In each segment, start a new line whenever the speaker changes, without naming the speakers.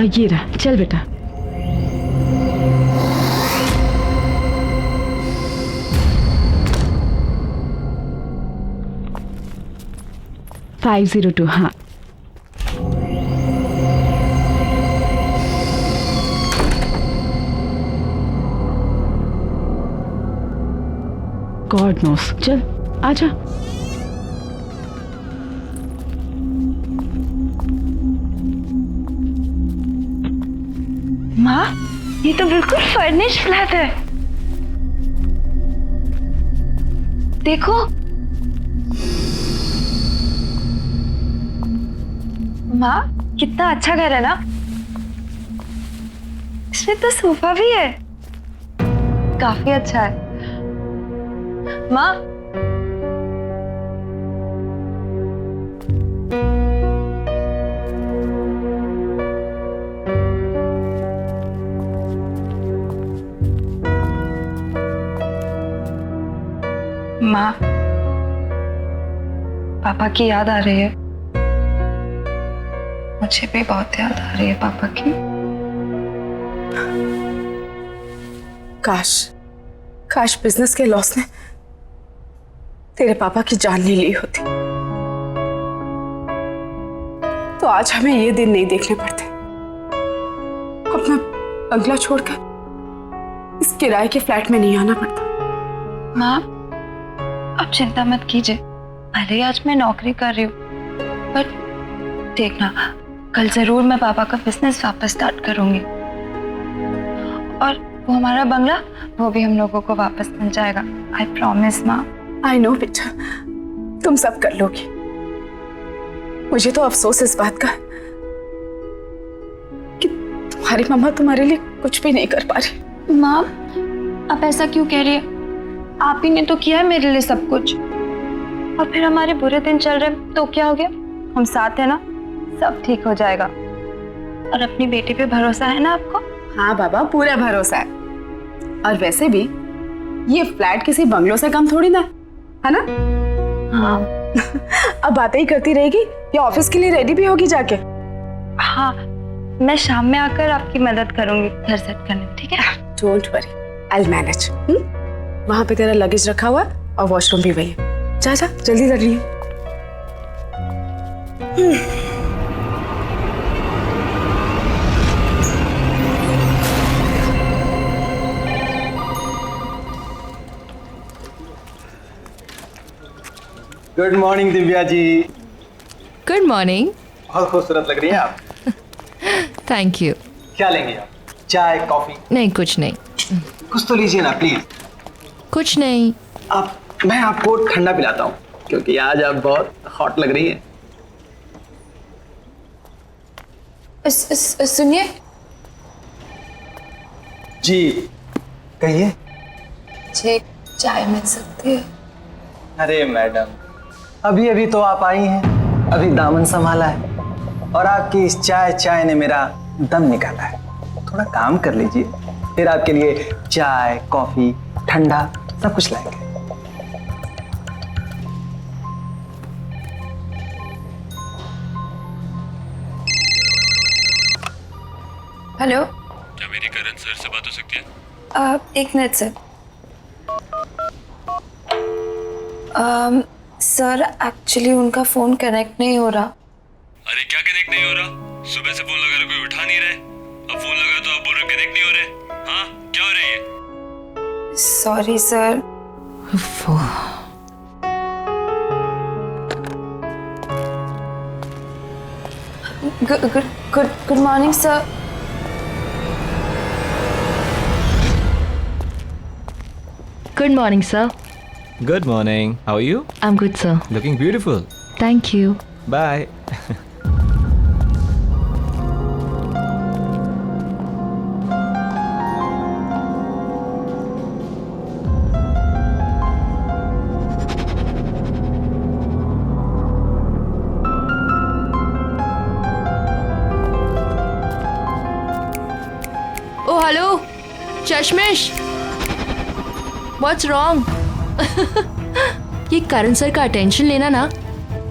ये रहा, चल बेटा। $502, हाँ। गॉड नोस, चल आजा।
माँ, ये तो बिल्कुल फर्निश्ड फ्लैट है। देखो। माँ, कितना अच्छा घर है ना। इसमें तो सोफा भी है, काफी अच्छा है। माँ, माँ, पापा की याद आ रही है। मुझे भी बहुत याद आ रही है पापा की।
काश काश बिजनेस के लॉस ने तेरे पापा की जान ले ली होती, तो आज हमें ये दिन नहीं देखने पड़ते। अपना बंगला छोड़कर इस किराए के फ्लैट में नहीं आना पड़ता।
माँ, आप चिंता मत कीजिए। भले आज मैं नौकरी कर रही हूँ, पर देखना, कल जरूर मैं पापा का बिजनेस वापस स्टार्ट करूंगी, और वो हमारा बंगला, वो भी हम लोगों को वापस मिल जाएगा। आई प्रॉमिस माँ।
आई नो बेटा, तुम सब कर लोगी। मुझे तो अफसोस इस बात का कि तुम्हारी मम्मा तुम्हारे लिए कुछ भी नहीं कर पा रही।
माँ, आप ऐसा क्यों कह रही है? आप ही ने तो किया है मेरे लिए सब कुछ, और फिर हमारे बुरे दिन चल रहे तो क्या हो गया? हम साथ हैं ना, सब ठीक हो जाएगा। और अपनी बेटी पे भरोसा है ना आपको?
हाँ बाबा, पूरा भरोसा है। और वैसे भी ये फ्लैट किसी बंगलों से कम थोड़ी ना है ना?
हाँ।
अब बातें ही करती रहेगी या ऑफिस के लिए रेडी भी होगी जाके?
हाँ, मैं शाम में आकर आपकी मदद करूंगी घर सेट करने में, ठीक है?
Don't worry, I will manage. वहां पे तेरा लगेज रखा हुआ और वॉशरूम भी वही है। जा जा, जल्दी कर रही है।
Good morning Divya ji.
Good morning.
बहुत खूबसूरत लग रही हैं आप।
Thank you.
क्या लेंगे आप? चाय, कॉफी?
नहीं, कुछ नहीं।
कुछ तो लीजिए ना प्लीज।
कुछ नहीं।
मैं आपको ठंडा पिलाता हूँ, क्योंकि आज आप बहुत हॉट लग रही हैं।
सुनिए
जी, कहिए।
मुझे चाय मिल सकती है?
अरे मैडम, अभी अभी तो आप आई हैं, अभी दामन संभाला है, और आपकी इस चाय ने मेरा दम निकाला है। थोड़ा काम कर लीजिए, फिर आपके लिए चाय, कॉफी, ठंडा सब कुछ लाएंगे।
हेलो,
क्या मेरी करण सर से बात हो सकती है?
एक मिनट सर। सर, एक्चुअली उनका फोन कनेक्ट नहीं हो रहा।
अरे क्या कनेक्ट नहीं हो रहा? सुबह से फोन लगा रहे, कोई उठा नहीं रहे। अब फोन लगा तो आप बोल रहे कनेक्ट नहीं हो रहे। हाँ, क्या हो रही है?
Sorry sir. Good morning sir.
Good morning, sir.
Good morning. How are you?
I'm good, sir.
Looking beautiful.
Thank you.
Bye.
Oh, hello. चश्मिश, What's wrong? ये करण सर का अटेंशन लेना ना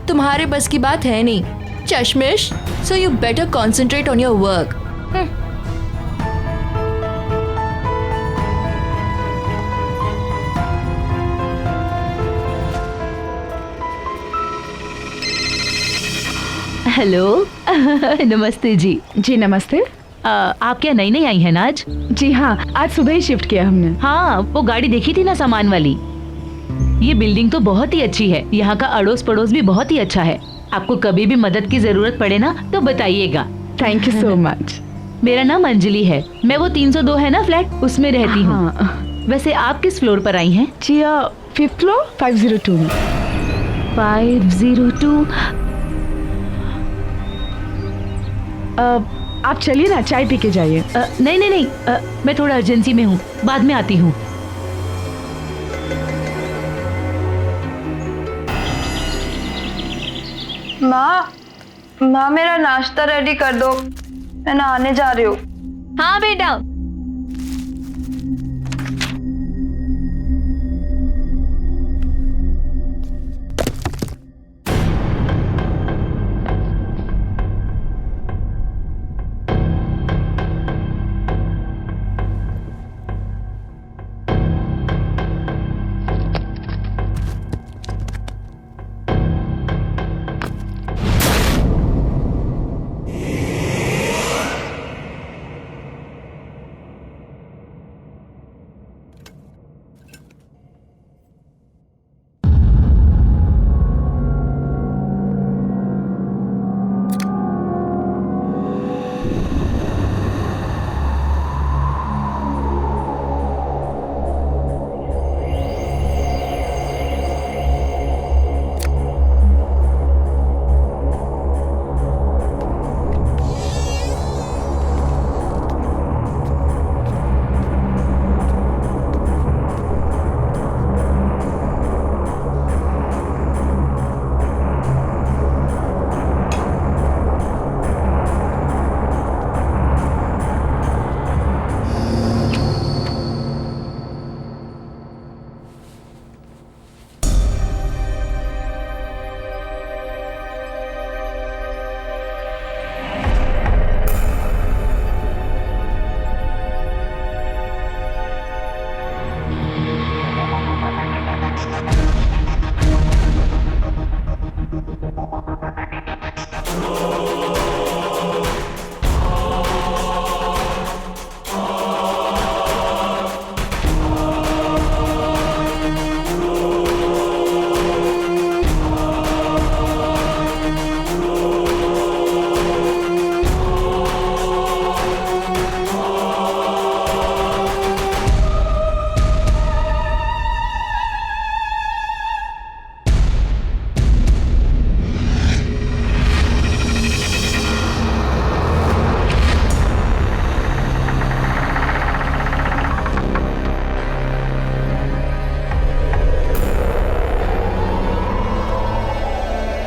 तुम्हारे बस की बात है नहीं। चश्मिश, so you better concentrate on your work.
Hello नमस्ते जी।
जी नमस्ते।
आप क्या नई नई आई हैं ना आज?
जी हाँ, आज सुबह ही शिफ्ट किया हमने।
हाँ, वो गाड़ी देखी थी ना सामान वाली। ये बिल्डिंग तो बहुत ही अच्छी है, यहाँ का अड़ोस पड़ोस भी बहुत ही अच्छा है। आपको कभी भी मदद की जरूरत पड़े ना तो बताइएगा।
Thank you so much.
मेरा नाम अंजलि है, मैं वो 302 है ना फ्लैट, उसमें रहती हूँ।
हाँ।
वैसे आप किस फ्लोर पर आई हैं?
जी 5th फ्लोर 502 में।
502।
आप चलिए ना, चाय पी के जाइए।
नहीं नहीं नहीं, मैं थोड़ा अर्जेंसी में हूँ, बाद में आती हूँ।
माँ मेरा नाश्ता रेडी कर दो, मैं नहाने जा रही हूँ।
हाँ बेटा।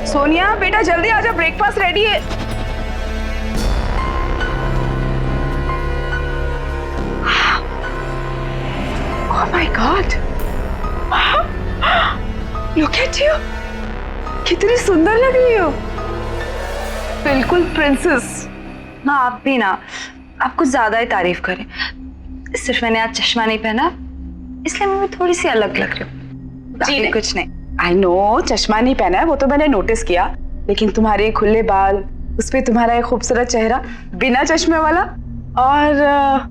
सोनिया बेटा जल्दी आजा, ब्रेकफास्ट रेडी है। Oh my God! Look at you! कितनी सुंदर लग रही हो, बिल्कुल प्रिंसेस।
ना आप भी ना, आप कुछ ज्यादा ही तारीफ करें। सिर्फ मैंने आज चश्मा नहीं पहना इसलिए मैं भी थोड़ी सी अलग लग रही हूँ। बाकी कुछ नहीं।
आई नो चश्मा नहीं पहना है वो तो मैंने नोटिस किया, लेकिन तुम्हारे खुले बाल, उस पे तुम्हारा एक खूबसूरत चेहरा बिना चश्मे वाला, और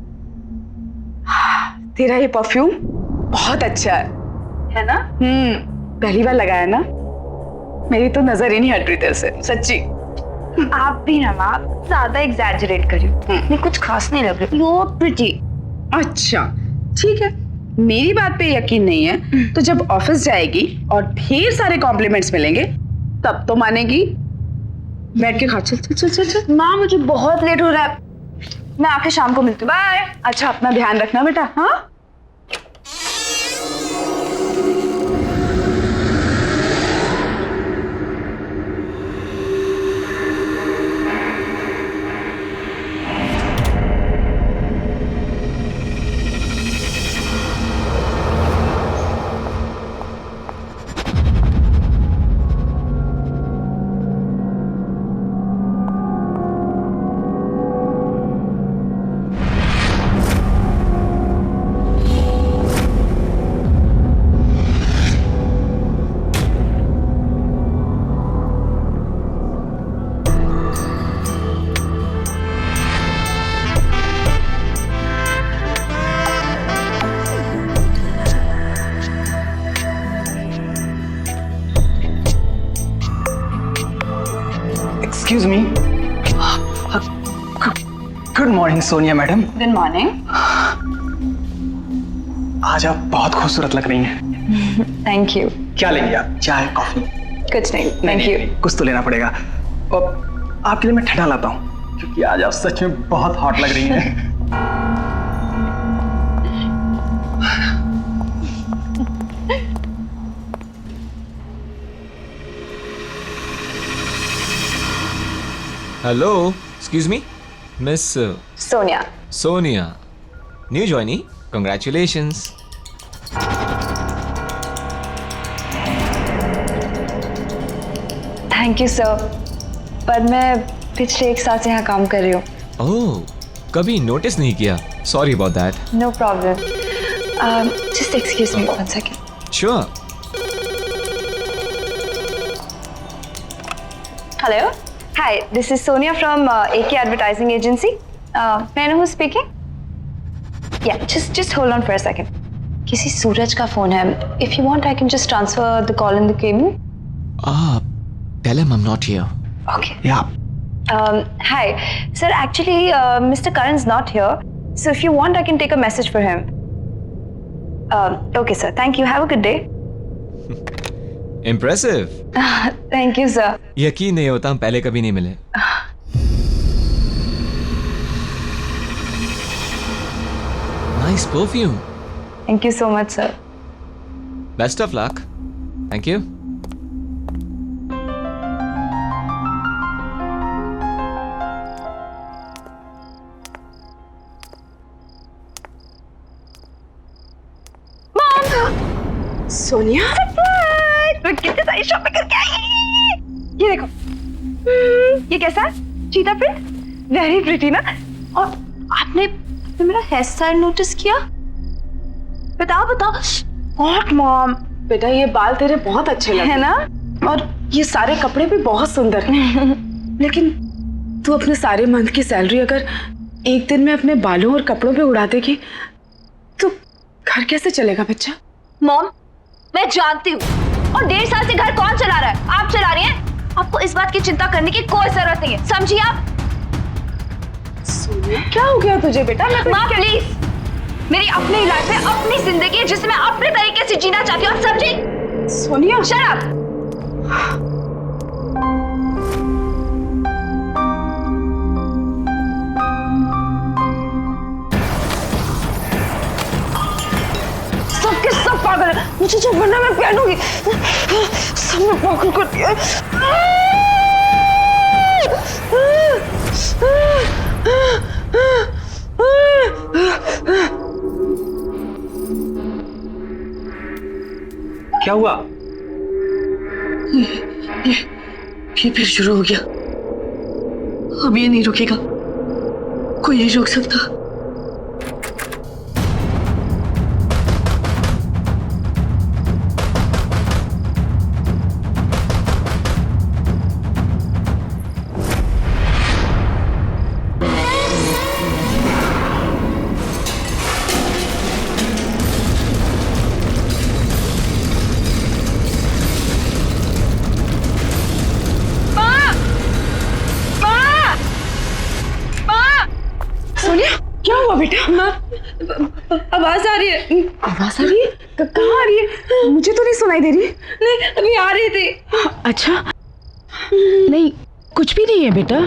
तेरा ये परफ्यूम बहुत अच्छा है ना? पहली बार लगाया ना, मेरी तो नजर ही नहीं हट रही तेरे से, सच्ची।
आप भी ना माँ ज्यादा एग्जैजरेट कर रही हो, मैं कुछ खास नहीं लग रही। You pretty.
अच्छा ठीक है, मेरी बात पे यकीन नहीं है तो जब ऑफिस जाएगी और ढेर सारे कॉम्प्लीमेंट्स मिलेंगे तब तो मानेगी। बैठ के खा, चल चल चल चल चल।
माँ मुझे बहुत लेट हो रहा है, मैं आके शाम को मिलती हूँ। बाय।
अच्छा अपना ध्यान रखना बेटा। हाँ
excuse me. Good morning Sonia madam.
Good morning.
आज आप बहुत खूबसूरत लग रही हैं।
Thank you.
क्या लेंगे आप, चाय कॉफी?
कुछ नहीं, थैंक यू।
कुछ तो लेना पड़ेगा। और आपके लिए मैं ठंडा लाता हूँ, क्योंकि आज आप सच में बहुत हॉट लग रही हैं।
Hello, excuse me, Miss
Sonia.
Sonia. New joinee. Congratulations.
Thank you sir, पर मैं पिछले 1 साल से यहाँ काम कर रही हूँ।
Oh, कभी नोटिस नहीं किया. Sorry about that.
No problem. Just excuse me 1 second.
Sure.
Hello. Hi, this is Sonia from AK Advertising Agency. May I know who's speaking? Yeah, just hold on for a second. किसी सूरज का phone है. If you want, I can just transfer the call in the cabin.
Tell him I'm not here.
Okay.
Yeah.
Hi, sir. Actually, Mr. Karan's not here. So if you want, I can take a message for him. Okay, sir. Thank you. Have a good day.
Impressive.
Thank you, sir.
यकीन नहीं होता हम पहले कभी नहीं मिले. Nice perfume.
Thank you so much, sir.
Best of luck. Thank you.
Sonia,
मैं कितनी सारी शॉपिंग करके आई। ये देखो, ये कैसा है? चीता प्रिंट, वेरी प्रिटी ना। और आपने मेरा हेयर स्टाइल नोटिस किया? बताओ।
व्हाट मॉम, बेटा ये बाल तेरे बहुत अच्छे लगे
है ना?
और ये सारे कपड़े भी बहुत सुंदर हैं। लेकिन तू अपने सारे मंथ की सैलरी अगर एक दिन में अपने बालों और कपड़ों पे उड़ा देगी तो घर कैसे चलेगा बच्चा?
मॉम, मैं जानती हूँ, और 1.5 साल से घर कौन चला रहा है? आप चला रही हैं। आपको इस बात की चिंता करने की कोई जरूरत नहीं है, समझिए आप?
सोनिया, क्या हो गया तुझे बेटा?
माँ प्लीज, मेरी अपनी लाइफ है, अपनी जिंदगी है, जिसे मैं अपने तरीके से जीना चाहती हूँ, समझी?
Sonia,
shut up. सबके सब पागल है, मुझे जो बनना मैं पहनूंगी। सब में पागल कर दिया।
क्या हुआ?
ये फिर शुरू हो गया। अब ये नहीं रुकेगा, कोई नहीं रोक सकता। सोनिया, क्या हुआ बेटा?
आवाज आ रही है।
आवाज आ रही है? कहाँ आ रही है? मुझे तो नहीं सुनाई दे रही।
नहीं, अभी आ रही थी।
अच्छा, नहीं कुछ भी नहीं है बेटा.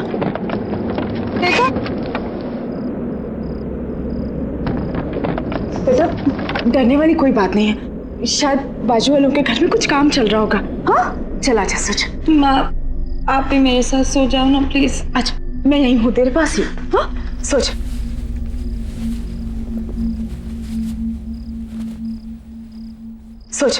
देखो,
बेटा डरने वाली कोई बात नहीं है, शायद बाजू वालों के घर में कुछ काम चल रहा होगा। हाँ, चला जा सोच।
माँ आप भी मेरे साथ सो जाओ ना प्लीज।
अच्छा, मैं यहीं हूँ तेरे पास ही। हाँ, सोच। सोच।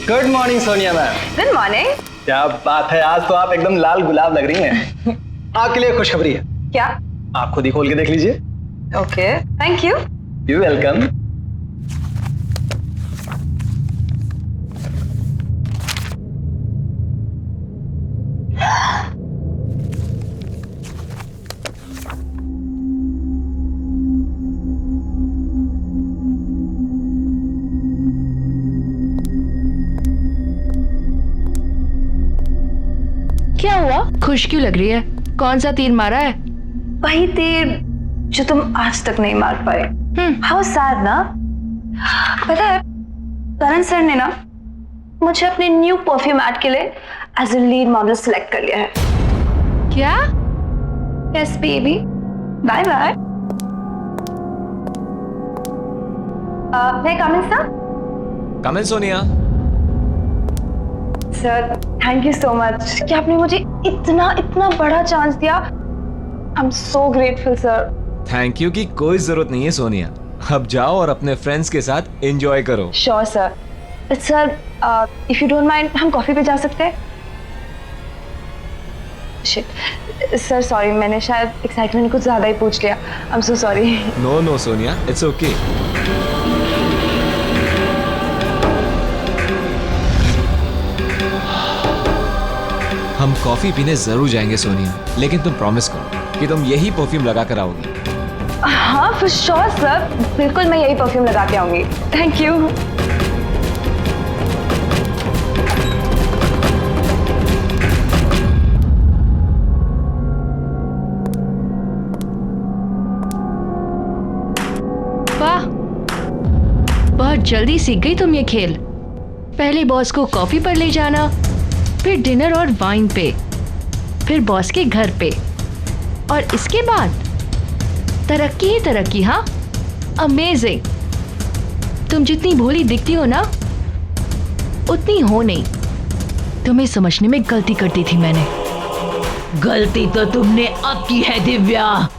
Good morning Sonia ma'am.
Good morning.
क्या बात है, आज तो आप एकदम लाल गुलाब लग रही हैं। आपके लिए खुशखबरी है।
क्या?
आप खुद ही खोल के देख लीजिए।
Okay, thank you.
You welcome.
क्या हुआ? खुश क्यों लग रही है? कौन सा तीर मारा है?
वही तीर जो तुम आज तक नहीं मार पाए। हाउ सैड ना। पता है, करण सर ने ना मुझे अपने न्यू परफ्यूम ऐड के लिए as a lead model select कर लिया है।
क्या?
Yes baby, bye bye. मैं come in sir?
Come in Sonia.
Sir thank you so much कि आपने मुझे इतना बड़ा चांस दिया। I am so grateful sir.
Thank you की कोई जरूरत नहीं है सोनिया। अब जाओ और अपने फ्रेंड्स के साथ एंजॉय करो।
Sure sir. Sir if you don't mind, हम कॉफी पे जा सकते हैं? शिट सर, सॉरी, मैंने शायद एक्साइटमेंट कुछ ज्यादा ही पूछ लिया। I am so sorry.
No no Sonia, it's okay. हम कॉफी पीने जरूर जाएंगे सोनिया, लेकिन तुम प्रॉमिस करो कि तुम यही परफ्यूम लगा कर आओगी।
हाँ फॉर श्योर सर, बिल्कुल मैं यही परफ्यूम लगा के आऊंगी। Thank you.
वाह, बहुत जल्दी सीख गई तुम ये खेल। पहले बॉस को कॉफी पर ले जाना, फिर डिनर और वाइन पे, फिर बॉस के घर पे, और इसके बाद तरक्की ही तरक्की। हाँ, अमेजिंग। तुम जितनी भोली दिखती हो ना, उतनी हो नहीं। तुम्हें समझने में गलती कर दी थी मैंने।
गलती तो तुमने अब की है दिव्या।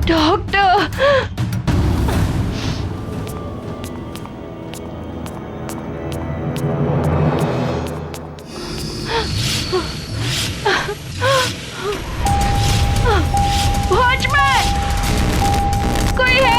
डॉक्टर, वॉचमैन, कोई है?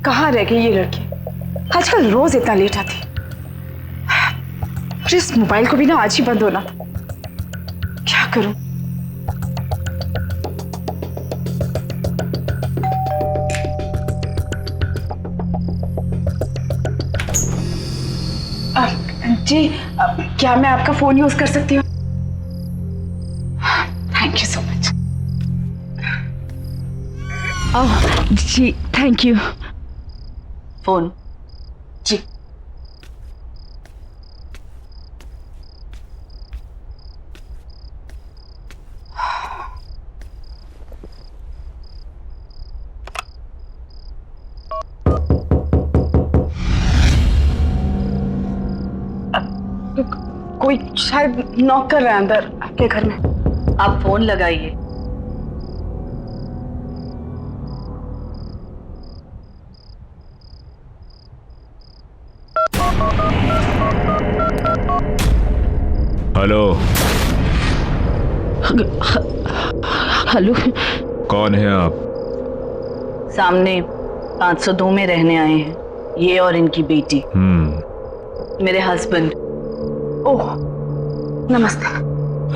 कहाँ रह गई ये लड़की? आजकल रोज इतना लेट आती। और इस मोबाइल को भी ना आज ही बंद होना। क्या करूं? जी क्या मैं आपका फोन यूज कर सकती हूँ? Thank you so much.
जी थैंक यू।
फोन जी। कोई शायद नॉक कर रहा है अंदर आपके घर में।
आप फोन लगाइए।
Hello,
hello.
कौन है आप?
सामने 502 में रहने आए हैं, ये और इनकी बेटी, मेरे हस्बैंड।
ओह नमस्ते।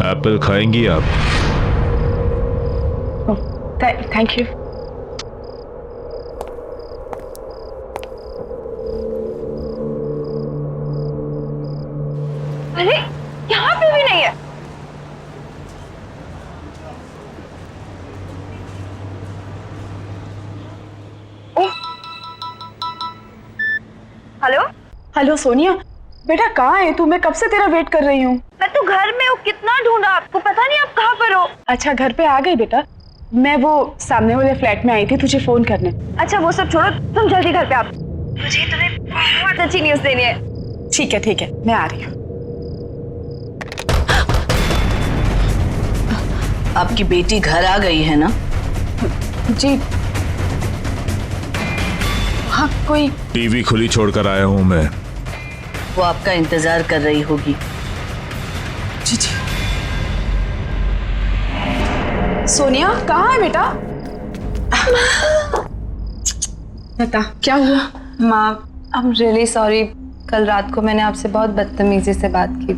एप्पल खाएंगी आप?
Thank you.
अरे यहाँ पे भी नहीं है। हेलो
हेलो सोनिया, बेटा कहाँ है तू? मैं कब से तेरा वेट कर रही हूँ।
मैं तो घर में हूँ, कितना ढूंढा आपको, पता नहीं आप कहाँ पर हो।
अच्छा घर पे आ गई बेटा। मैं वो सामने वाले फ्लैट में आई थी तुझे फोन करने।
अच्छा वो सब छोड़ो, तुम जल्दी घर पे आप, मुझे तुम्हें बहुत अच्छी न्यूज़ देनी है।
ठीक है मैं आ रही हूँ।
आपकी बेटी घर आ गई है ना?
जी हाँ कोई।
टीवी खुली छोड़कर आया हूँ मैं।
वो आपका इंतजार कर रही होगी।
जी सोनिया कहाँ है बेटा? बता क्या हुआ?
माँ आई एम रियली सॉरी, कल रात को मैंने आपसे बहुत बदतमीजी से बात की।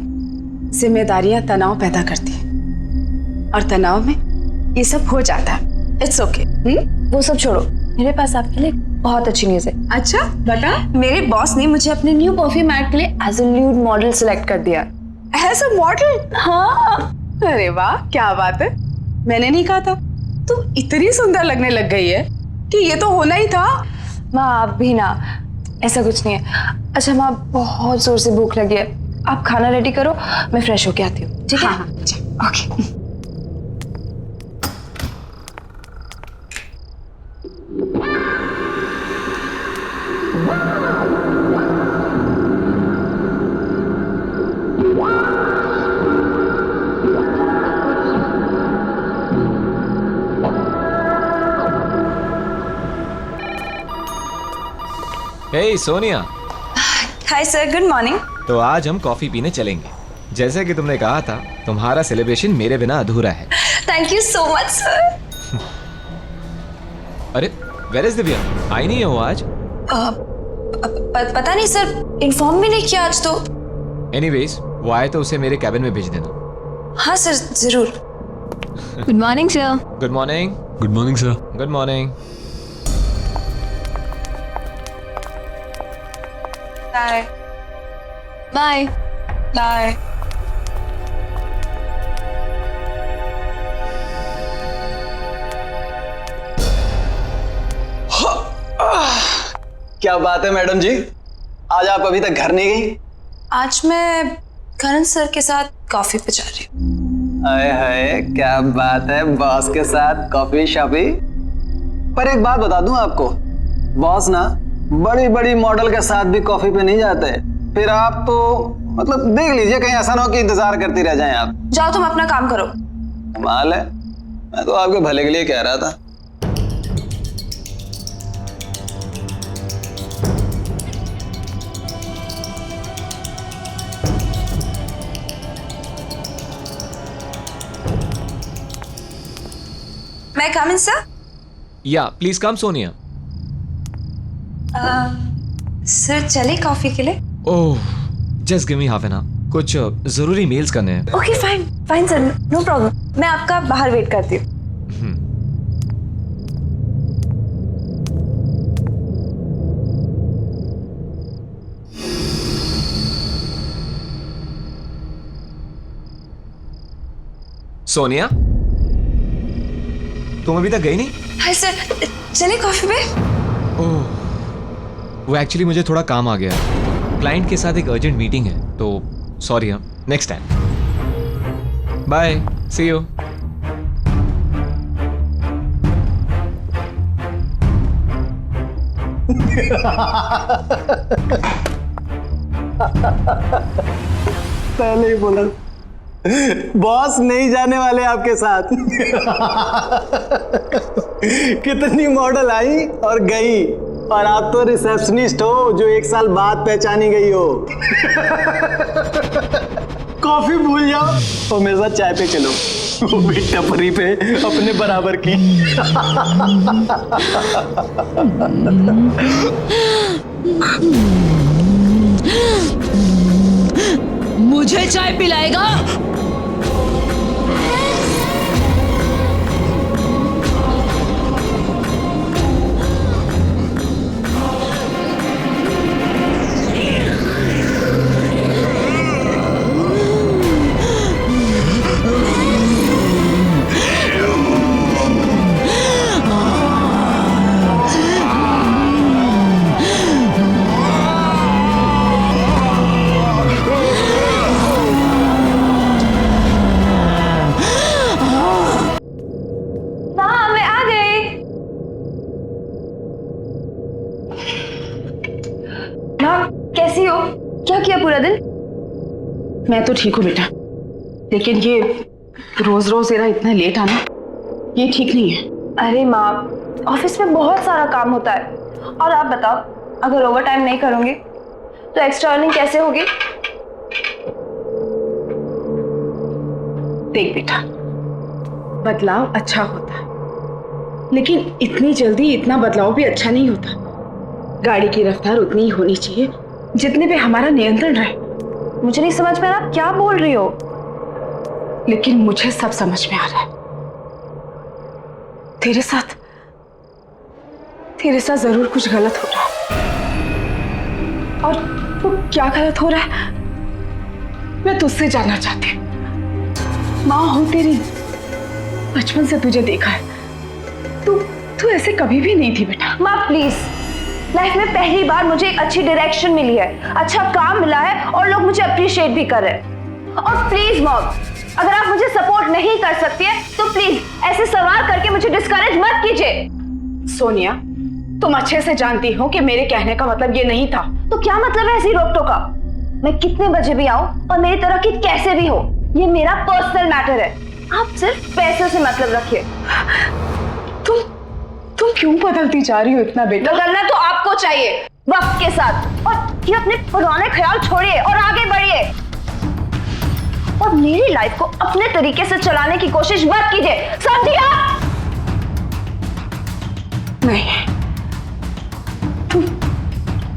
जिम्मेदारियां तनाव पैदा करती हैं और तनाव में ये सब हो जाता है। It's okay.
वो सब छोड़ो, मेरे पास आपके लिए बहुत अच्छी न्यूज़ है।
अच्छा बता।
मेरे बॉस ने मुझे अपने न्यू परफ्यूम ऐड के लिए as a new model select कर दिया।
As a model?
हाँ।
अरे वाह क्या बात है। मैंने नहीं कहा था तू इतनी सुंदर लगने लग गई है कि ये तो होना ही था।
माँ आप भी ना, ऐसा कुछ नहीं है। अच्छा माँ बहुत जोर से भूख लगी है, आप खाना रेडी करो, मैं फ्रेश होके आती हूँ। ठीक है?
हाँ
okay.
Hey Sonia.
Hi sir, good morning.
तो आज हम कॉफी पीने चलेंगे। जैसे कि तुमने कहा था, तुम्हारा सेलिब्रेशन मेरे बिना अधूरा है।
Thank you so much sir.
अरे वेयर इज दिव्या? आई नहीं है वो आज?
पता नहीं सर, इन्फॉर्म भी नहीं किया आज तो।
एनीवेज वो आए तो उसे मेरे कैबिन में भेज देना।
हाँ सर जरूर। Good morning sir.
Good morning.
Good morning sir.
Good morning.
Bye bye bye.
क्या बात है मैडम जी, आज आप अभी तक घर नहीं गई?
आज मैं करण सर के साथ कॉफी पे जा रही हूँ।
हाय हाय क्या बात है, बॉस के साथ कॉफी शॉपी। पर एक बात बता दूं आपको, बॉस ना बड़ी बड़ी मॉडल के साथ भी कॉफी पे नहीं जाते। फिर आप तो मतलब देख लीजिए, कहीं ऐसा ना हो कि इंतजार करती रह जाएं आप।
जाओ तुम अपना काम करो।
कमाल है, मैं तो आपके भले के लिए कह रहा था।
मैं कम इन सर?
या प्लीज कम सोनिया।
सर चले कॉफी के लिए?
Oh, just give me half an hour, कुछ जरूरी मेल्स करने हैं।
Okay fine fine sir, no problem, मैं आपका बाहर वेट करती हूँ।
सोनिया, तुम अभी तक गई नहीं?
हाय सर, चले कॉफी पे?
ओह, वो एक्चुअली मुझे थोड़ा काम आ गया, क्लाइंट के साथ एक अर्जेंट मीटिंग है, तो सॉरी। हाँ, next time. Bye, see you.
पहले ही बोला बॉस नहीं जाने वाले आपके साथ। कितनी मॉडल आई और गई, और आप तो रिसेप्शनिस्ट हो जो 1 साल बाद पहचानी गई हो। कॉफी भूल जाओ और मेरे साथ चाय पे चलो, वो भी टपरी पे अपने बराबर की।
मुझे चाय पिलाएगा?
कैसी हो? क्या किया पूरा दिन?
मैं तो ठीक हूँ बेटा, लेकिन ये रोज रोज मेरा इतना लेट आना ये ठीक नहीं है।
अरे माँ, ऑफिस में बहुत सारा काम होता है, और आप बताओ, अगर ओवर टाइम नहीं करोगे तो एक्स्ट्रा अर्निंग कैसे होगी?
देख बेटा, बदलाव अच्छा होता है, लेकिन इतनी जल्दी इतना बदलाव भी अच्छा नहीं होता। गाड़ी की रफ्तार उतनी ही होनी चाहिए जितने पे हमारा नियंत्रण रहे।
मुझे नहीं समझ में आ रहा, क्या बोल रही हो?
लेकिन मुझे सब समझ में आ रहा है। तेरे साथ जरूर कुछ गलत हो रहा है। और वो क्या गलत हो रहा है मैं तुझसे जानना चाहती हूँ। माँ हो तेरी, बचपन से तुझे देखा है, तू ऐसे कभी भी नहीं थी बेटा।
माँ प्लीज, लाइफ में पहली बार मुझे एक अच्छी डायरेक्शन मिली है, अच्छा काम मिला है, और लोग मुझे अप्रिशिएट भी कर रहे हैं। और प्लीज मॉम, अगर आप मुझे सपोर्ट नहीं कर सकती है तो प्लीज ऐसे सवाल करके मुझे डिस्करेज मत कीजिए।
सोनिया, तुम अच्छे से जानती हो कि मेरे कहने का मतलब ये नहीं था।
तो क्या मतलब है ऐसी रोक टोका? मैं कितने बजे भी आऊं और मेरी तरह की कैसे भी हो, ये मेरा पर्सनल मैटर है। आप सिर्फ पैसे से मतलब रखिए।
तुम क्यों बदलती जा रही हो इतना बेटा?
बदलना तो आपको चाहिए वक्त के साथ, और ये अपने पुराने ख्याल छोड़िए और आगे बढ़िए, और मेरी लाइफ को अपने तरीके से चलाने की कोशिश मत कीजिए, समझिए आप?
नहीं,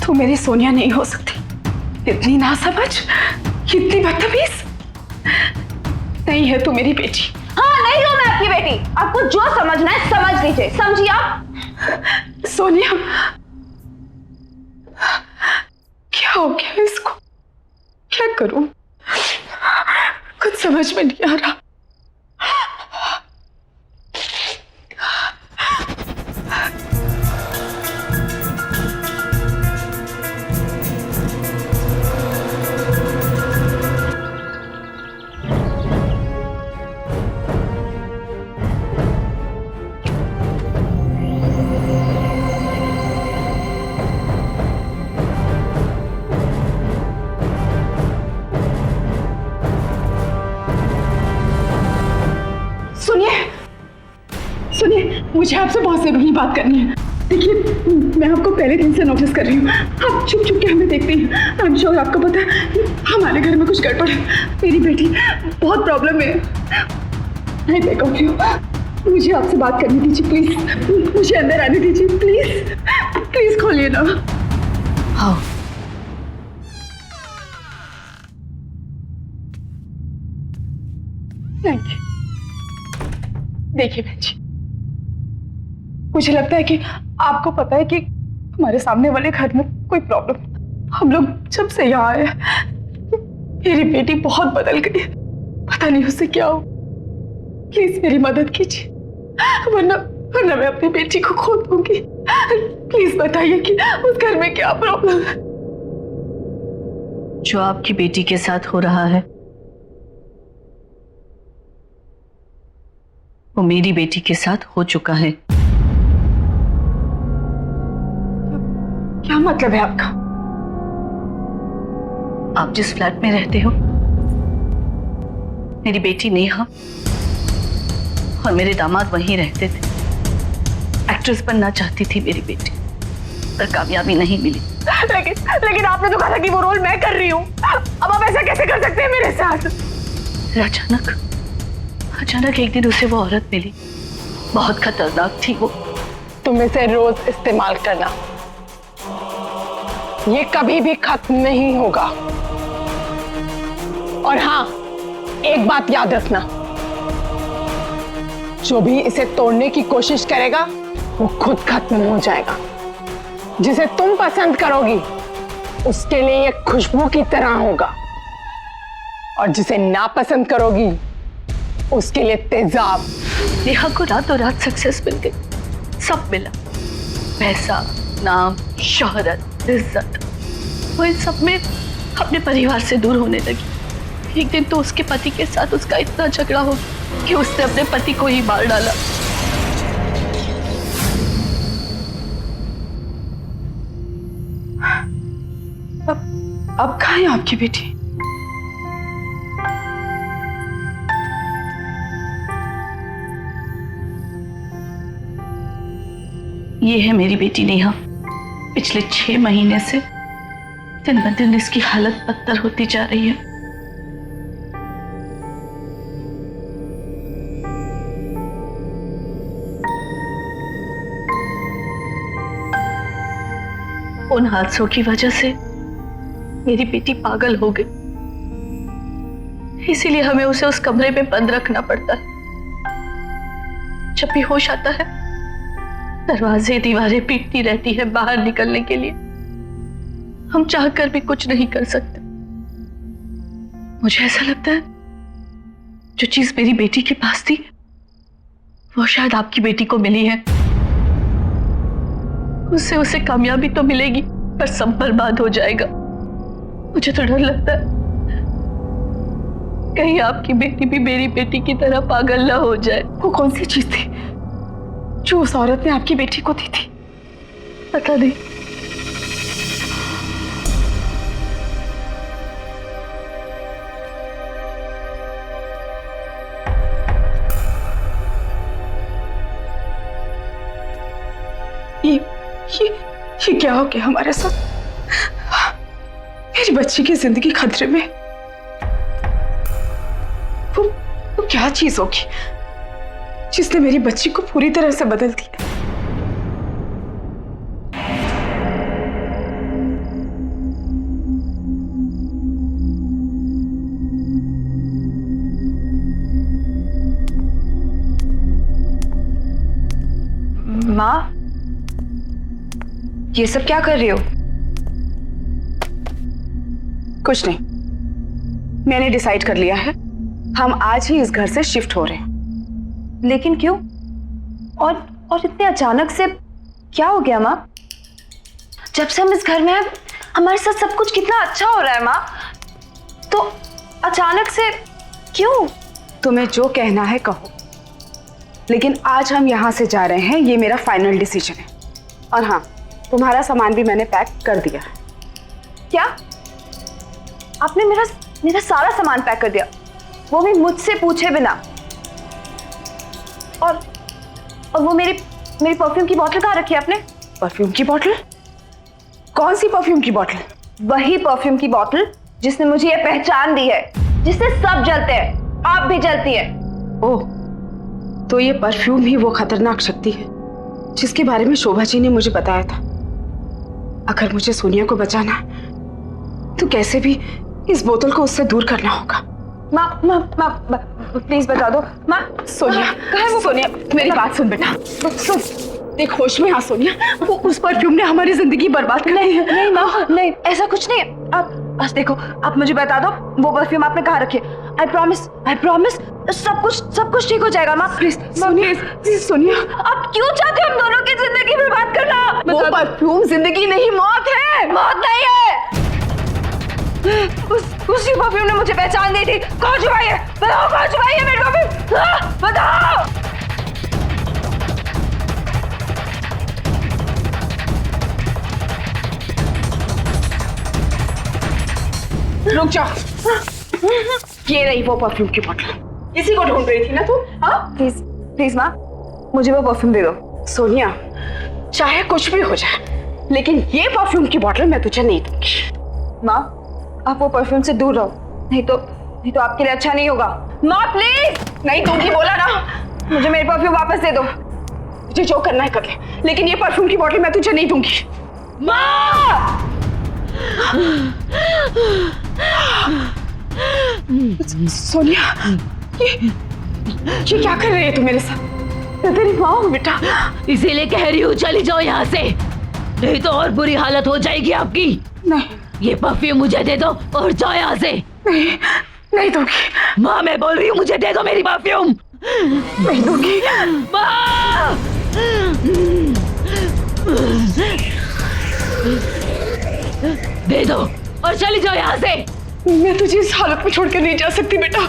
तू मेरी सोनिया नहीं हो सकती। इतनी नासमझ, इतनी बदतमीज नहीं है तू मेरी बेटी।
हाँ, नहीं हूं मैं आपकी बेटी। आपको जो समझना है समझ लीजिए, समझिए आप?
सोनिया, क्या हो गया इसको? क्या करूं? कुछ समझ में नहीं आ रहा। सुनिए, मुझे आपसे बहुत जरूरी बात करनी है। देखिए, मैं आपको पहले दिन से नोटिस कर रही हूँ, आप छुप छुप के हमें देखते हैं। आई एम श्योर आपको पता है हमारे घर में कुछ गड़बड़ है। मेरी बेटी बहुत प्रॉब्लम में है। मैं कहती हूँ, मुझे आपसे बात करनी दीजिए प्लीज। मुझे अंदर आने दीजिए प्लीज। प्लीज खोलिए ना।
आओ।
देखिए बहन जी, मुझे लगता है कि आपको पता है कि हमारे सामने वाले घर में कोई प्रॉब्लम। हम लोग जब से यहाँ आए मेरी बेटी बहुत बदल गई है, पता नहीं उससे क्या हो। प्लीज मेरी मदद कीजिए, वरना मैं अपनी बेटी को खो दूंगी। प्लीज बताइए कि उस घर में क्या प्रॉब्लम है।
जो आपकी बेटी के साथ हो रहा है वो मेरी बेटी के साथ हो चुका है।
क्या मतलब है आपका?
आप जिस फ्लैट में रहते हो मेरी बेटी नेहा और मेरे दामाद वहीं रहते थे। एक्ट्रेस बनना चाहती थी मेरी बेटी, पर कामयाबी नहीं मिली।
लेकिन आपने तो कहा था कि वो रोल मैं कर रही हूँ। अब आप ऐसा कैसे कर सकते हैं मेरे साथ?
अचानक एक दिन उसे वो औरत मिली, बहुत खतरनाक थी वो।
तुम इसे रोज इस्तेमाल करना, ये कभी भी खत्म नहीं होगा। और हाँ, एक बात याद रखना, जो भी इसे तोड़ने की कोशिश करेगा वो खुद खत्म हो जाएगा। जिसे तुम पसंद करोगी उसके लिए ये खुशबू की तरह होगा, और जिसे नापसंद करोगी उसके लिए तेजाब।
नेहा को रातों रात सक्सेस मिल गई, सब मिला, पैसा, नाम, शोहरत, इज्जत। वो इन सब में अपने परिवार से दूर होने लगी। एक दिन तो उसके पति के साथ उसका इतना झगड़ा हो कि उसने अपने पति को ही मार डाला।
अब कहाँ है आपकी बेटी?
ये है मेरी बेटी नेहा। पिछले 6 महीने से दिन ब दिन इसकी हालत बदतर होती जा रही है। उन हादसों की वजह से मेरी बेटी पागल हो गई, इसीलिए हमें उसे उस कमरे में बंद रखना पड़ता है। जब भी होश आता है दरवाजे दीवारें पीटती रहती है बाहर निकलने के लिए। हम चाहकर भी कुछ नहीं कर सकते। मुझे ऐसा लगता है जो चीज मेरी बेटी के पास थी वो शायद आपकी बेटी को मिली है। उससे उसे कामयाबी तो मिलेगी पर सब बर्बाद हो जाएगा। मुझे तो डर लगता है कहीं आपकी बेटी भी मेरी बेटी की तरह पागल ना हो जाए।
वो कौन सी चीज थी जो उस औरत ने आपकी बेटी को दी थी?
पता नहीं।
ये क्या हो गया हमारे साथ? मेरी बच्ची की जिंदगी खतरे में। वो क्या चीज होगी जिसने मेरी बच्ची को पूरी तरह से बदल दिया?
माँ, ये सब क्या कर रही हो?
कुछ नहीं, मैंने डिसाइड कर लिया है, हम आज ही इस घर से शिफ्ट हो रहे हैं।
लेकिन क्यों? और इतने अचानक से क्या हो गया माँ? जब से हम इस घर में हैं हमारे साथ सब कुछ कितना अच्छा हो रहा है माँ, तो अचानक से क्यों?
तुम्हें जो कहना है कहो, लेकिन आज हम यहाँ से जा रहे हैं, ये मेरा फाइनल डिसीजन है। और हाँ, तुम्हारा सामान भी मैंने पैक कर दिया है।
क्या? आपने मेरा सारा सामान पैक कर दिया, वो भी मुझसे पूछे बिना? और वो मेरी परफ्यूम की बोतल कहाँ रखी है आपने?
परफ्यूम की बोतल? कौन सी परफ्यूम की बोतल?
वही परफ्यूम की बोतल जिसने मुझे ये पहचान दी है, जिससे सब जलते हैं, आप भी जलती है।
ओह, तो ये परफ्यूम ही वो खतरनाक शक्ति है जिसके बारे में शोभा जी ने मुझे बताया था। अगर मुझे सोनिया को बचाना है, तो कैसे भी इस बोतल को उससे दूर करना होगा।
माँ प्लीज बता दो माँ।
सोनिया कहाँ है वो? सोनिया मेरी बात सुन बेटा, सुन, देख होश में आ सोनिया, वो उस परफ्यूम ने हमारी जिंदगी बर्बाद कर दी है।
नहीं माँ, नहीं ऐसा कुछ नहीं है। आप बस देखो, आप मुझे बता दो वो परफ्यूम आपने कहाँ रखी है। आई प्रॉमिस सब कुछ ठीक हो जाएगा माँ। प्लीज
प्लीज सोनिया,
आप क्यों चाहते हो हम दोनों की जिंदगी बर्बाद करना?
वो परफ्यूम जिंदगी नहीं मौत है।
मौत नहीं है। उसी परफ्यूम ने मुझे पहचान दी थी। कहाँ छुपाई है? बताओ कहाँ छुपाई है मेरी परफ्यूम? बताओ।
रुक जाओ, ये रही वो परफ्यूम की बोतल। इसी को ढूंढ रही थी ना तू? हाँ
प्लीज माँ, मुझे वो परफ्यूम दे दो।
सोनिया, चाहे कुछ भी हो जाए, लेकिन ये परफ्यूम की बोतल मैं तुझे नहीं दूंगी।
माँ आप वो परफ्यूम से दूर रहो, नहीं तो आपके लिए अच्छा नहीं होगा। माँ प्लीज।
नहीं दूंगी बोला ना।
मुझे मेरी परफ्यूम वापस दे दो।
तुझे जो करना है कर ले, लेकिन ये परफ्यूम की बोतल मैं तुझे नहीं दूंगी।
माँ
सोनिया, ये क्या कर रही है तू मेरे साथ? मैं तेरी माँ हूँ बेटा।
इसीलिए कह रही हूँ चली जाओ यहाँ से, नहीं तो और बुरी हालत हो जाएगी आपकी।
नहीं
ये परफ्यूम मुझे दे दो और जाओ यहाँ से।
नहीं दूंगी।
माँ मैं बोल रही हूँ मुझे दे दो मेरी परफ्यूम।
नहीं दूंगी।
माँ दे दो और चली जाओ यहाँ से।
मैं तुझे इस हालत में छोड़ के नहीं जा सकती बेटा,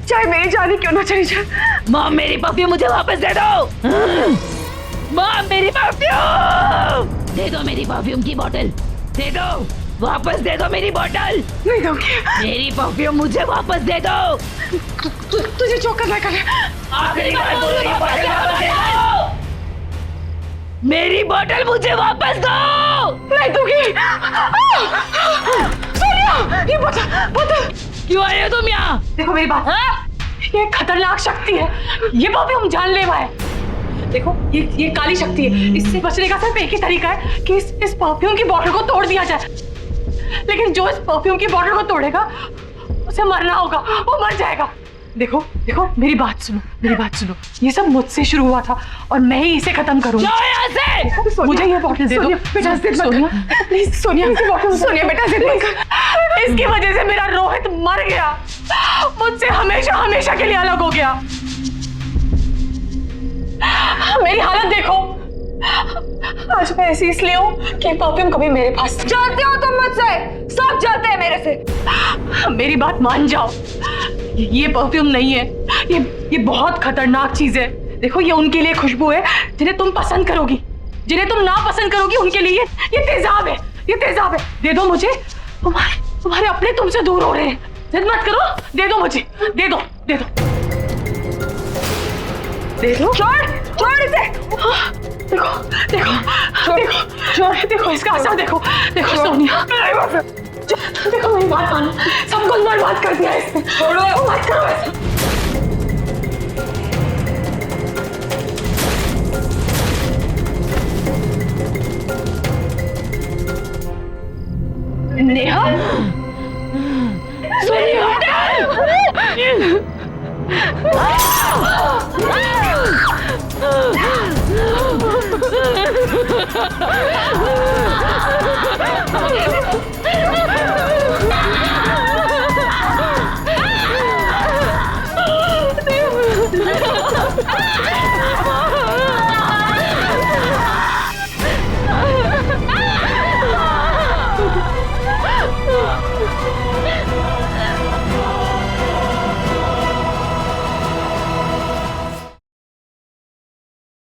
चाहे मेरी जान क्यों ना चली जाए।
माँ मेरी परफ्यूम मुझे वापस दे दो। माँ मेरी परफ्यूम दे दो, मेरी परफ्यूम की बोतल दे दो, वापस दे दो मेरी बोतल।
नहीं दूंगी।
मेरी परफ्यूम मुझे वापस दे दो।
तुझे जो करना कर।
आखिरी बार बोल रही हूँ, बोतल वापस दे दो। मेरी बोतल मुझे वापस दो।
नहीं दूंगी। सोनिया, ये बोतल
क्यों आए हो तुम यहाँ?
देखो मेरी बात, ये खतरनाक शक्ति है, ये परफ्यूम जानलेवा है। देखो ये काली शक्ति है, इससे बचने का सिर्फ एक ही तरीका है कि इस परफ्यूम की बोतल को तोड़ दिया जाए। लेकिन जो इस परफ्यूम की बोतल को तोड़ेगा उसे मरना होगा, वो मर जाएगा। देखो मेरी बात सुनो, ये सब मुझसे शुरू हुआ था और मैं ही इसे खत्म करूंगी। मुझे ये बोतल दे दो बेटा। सोनिया प्लीज, सोनिया बेटा जिद मत कर। इसकी वजह से मेरा रोहित मर गया, मुझसे हमेशा के लिए अलग हो गया। मेरी हालत देखो, आज मैं ऐसी इसलिए हूँ कि परफ्यूम कभी मेरे पास।
जलते हो तुम मुझसे, सब जलते हैं मेरे से।
मेरी बात मान जाओ, ये परफ्यूम नहीं है, ये बहुत खतरनाक चीज है। देखो ये उनके लिए खुशबू है जिन्हें तुम पसंद करोगी, जिन्हें तुम ना पसंद करोगी उनके लिए ये तेजाब है। दे दो मुझे, तुम्हारे अपने तुमसे दूर हो रहे हैं। जिद मत करो, दे दो मुझे, दे दो।
छोड़ इसे।
देखो इसका असर देखो सोनिया, देखो मेरी बात मानो, सब कुछ बर्बाद कर दिया इसने। छोड़ो, मत करो ऐसा। नेहा,
सोनिया